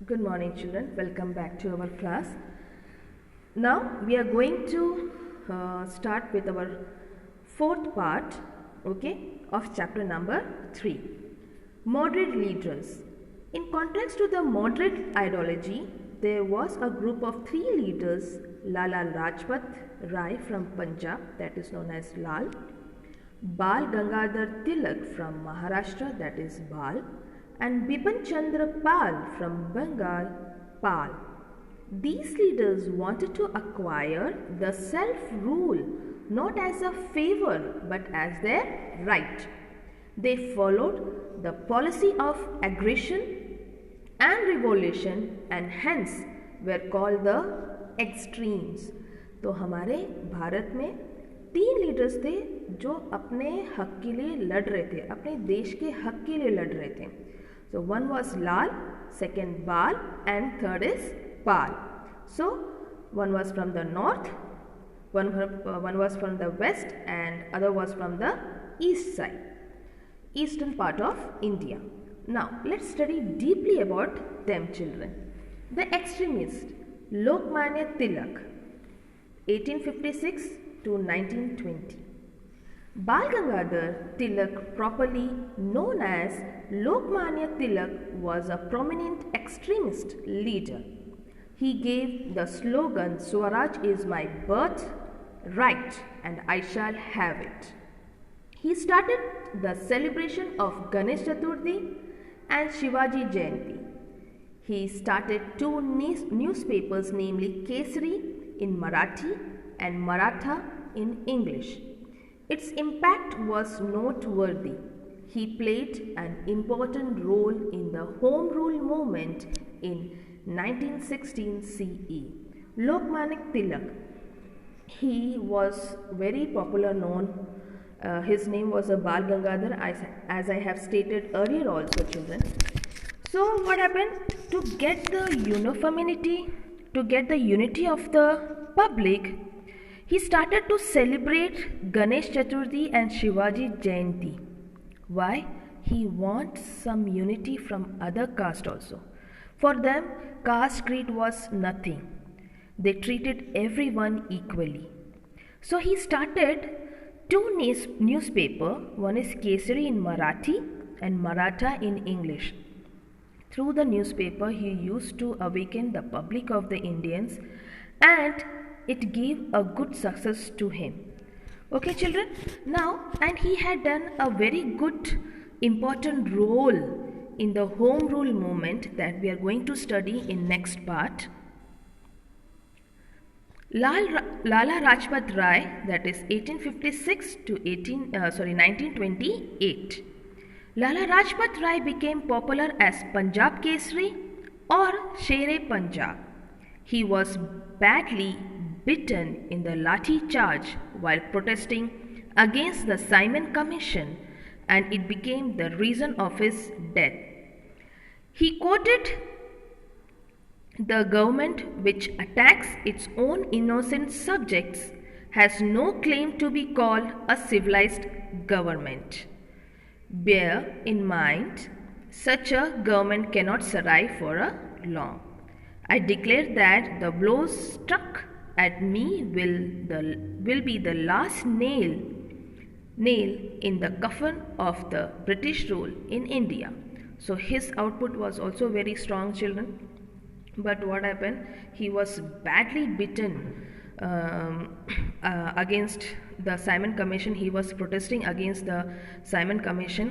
Good morning, children. Welcome back to our class. Now we are going to start with our fourth part, of chapter number 3. Moderate leaders. In contrast to the moderate ideology, there was a group of 3 leaders: Lala Lajpat Rai from Punjab, that is known as Lal; Bal Gangadhar Tilak from Maharashtra, that is Bal; and Bipin Chandra Pal from Bengal, Pal. These leaders wanted to acquire the self-rule not as a favor but as their right. They followed the policy of aggression and revolution and hence were called the extremes. तो हमारे भारत में 3 leaders थे जो अपने हक के लिए लड़ रहे थे, अपने देश के हक के लिए लड़ रहे थे. So one was Lal, second Bal, and third is Pal. So one was from the north, one was from the west, and other was from the east side, eastern part of India. Now let's study deeply about them, children. The extremist Lokmanya Tilak, 1856 to 1920. Bal Gangadhar Tilak, properly known as Lokmanya Tilak, was a prominent extremist leader. He gave the slogan "Swaraj is my birth right and I shall have it." He started the celebration of Ganesh Chaturthi and Shivaji Jayanti. He started 2 newspapers, namely Kesari in Marathi and Maratha in English. Its impact was noteworthy. He played an important role in the Home Rule movement in 1916 CE. Lokmanya Tilak, he was very popular known. His name was Bal Gangadhar, as I have stated earlier also, children. So what happened? To get the uniformity, to get the unity of the public, he started to celebrate Ganesh Chaturthi and Shivaji Jayanti. Why? He wants some unity from other caste also. For them, caste creed was nothing. They treated everyone equally. So he started 2 newspapers. One is Kesari in Marathi and Maratha in English. Through the newspaper, he used to awaken the public of the Indians, and it gave a good success to him. Okay, children? Now, and he had done a very good, important role in the Home Rule movement that we are going to study in next part. Lala Lajpat Rai, that is 1856 to 1928. Lala Lajpat Rai became popular as Punjab Kesari or Sher-e Punjab. He was badly bitten in the Lathi charge while protesting against the Simon Commission, and it became the reason of his death. He quoted, "The government which attacks its own innocent subjects has no claim to be called a civilized government. Bear in mind, such a government cannot survive for a long. I declare that the blows struck at me will be the last nail in the coffin of the British rule in India." So his output was also very strong, children. But what happened? He was badly bitten against the Simon Commission. He was protesting against the Simon Commission,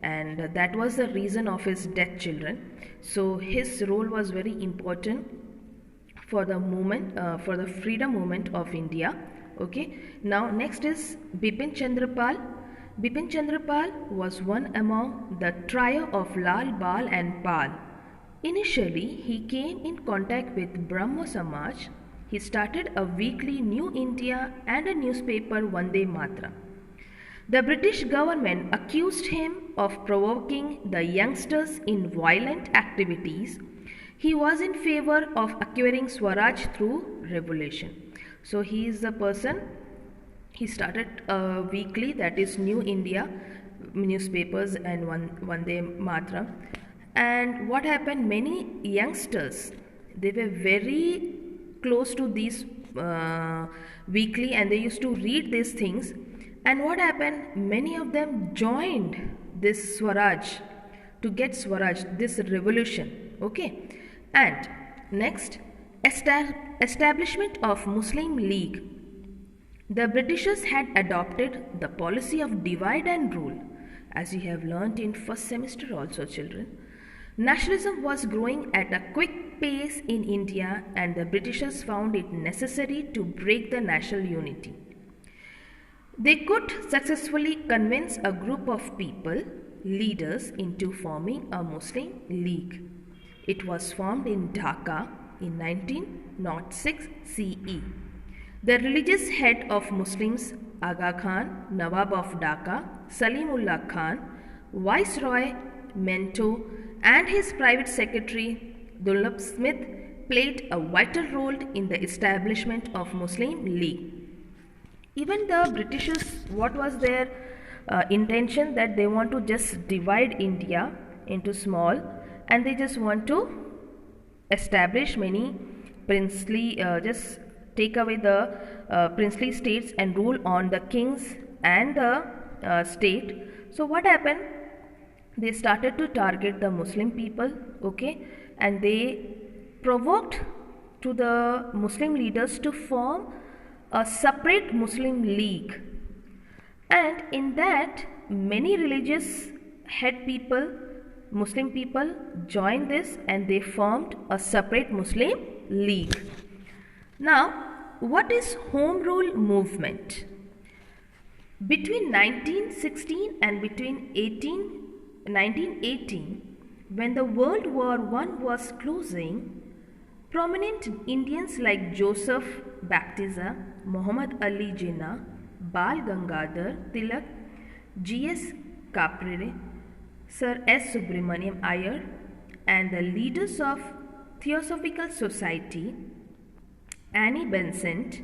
and that was the reason of his death, children. So his role was very important for the movement, for the freedom movement of India. Okay. Now next is Bipin Chandra Pal. Bipin Chandra Pal was one among the trio of Lal, Bal, and Pal. Initially, he came in contact with Brahmo Samaj. He started a weekly New India and a newspaper, Vande Mataram. The British government accused him of provoking the youngsters in violent activities. He was in favor of acquiring Swaraj through revolution. So he is the person. He started a weekly, that is New India newspapers, and Vande Mataram. And what happened, many youngsters, they were very close to these weekly, and they used to read these things. And what happened, many of them joined this Swaraj, to get Swaraj, this revolution. Okay. And next, establishment of Muslim League. The Britishers had adopted the policy of divide and rule, as you have learnt in first semester also, children. Nationalism was growing at a quick pace in India, and the Britishers found it necessary to break the national unity. They could successfully convince a group of people, leaders, into forming a Muslim League. It was formed in Dhaka in 1906 CE. The religious head of Muslims, Aga Khan, Nawab of Dhaka, Salimullah Khan, Viceroy Mento, and his private secretary, Dulab Smith, played a vital role in the establishment of Muslim League. Even the Britishers, what was their intention? That they want to just divide India into small, and they just want to establish many princely, just take away the princely states and rule on the kings and the state. So what happened? They started to target the Muslim people, okay, and they provoked to the Muslim leaders to form a separate Muslim League. And in that, many religious head people, Muslim people, joined this, and they formed a separate Muslim League. Now, what is Home Rule movement? Between 1916 and between 1918, when the World War I was closing, prominent Indians like Joseph Baptista, Muhammad Ali Jinnah, Bal Gangadhar Tilak, G.S. Kapre, Sir S. Subramaniam Iyer, and the leaders of Theosophical Society, Annie Besant,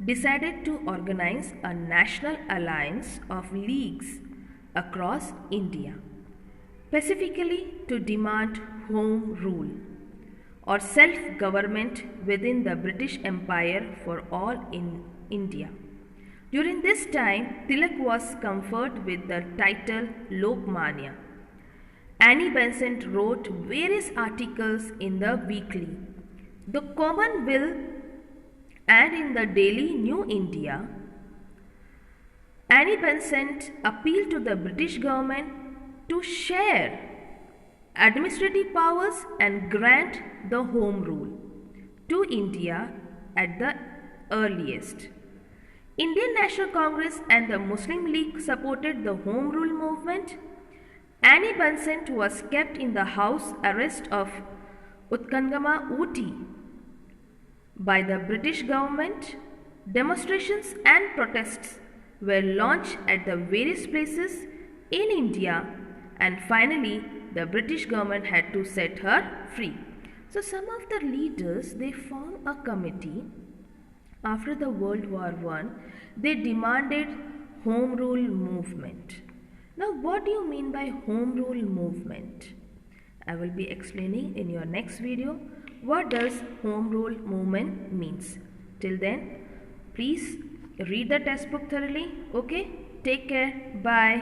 decided to organize a national alliance of leagues across India, specifically to demand home rule or self-government within the British Empire for all in India. During this time, Tilak was conferred with the title Lokmanya. Annie Besant wrote various articles in the Weekly, the Commonweal, and in the daily New India. Annie Besant appealed to the British government to share administrative powers and grant the home rule to India at the earliest. Indian National Congress and the Muslim League supported the home rule movement. Annie Besant was kept in the house arrest of Utkargama Ooty by the British government. Demonstrations and protests were launched at the various places in India, and finally the British government had to set her free. So some of the leaders, they formed a committee after the World War I. They demanded home rule movement. Now what do you mean by home rule movement? I will be explaining in your next video what does home rule movement means. Till then, please read the textbook thoroughly. Okay, take care, bye.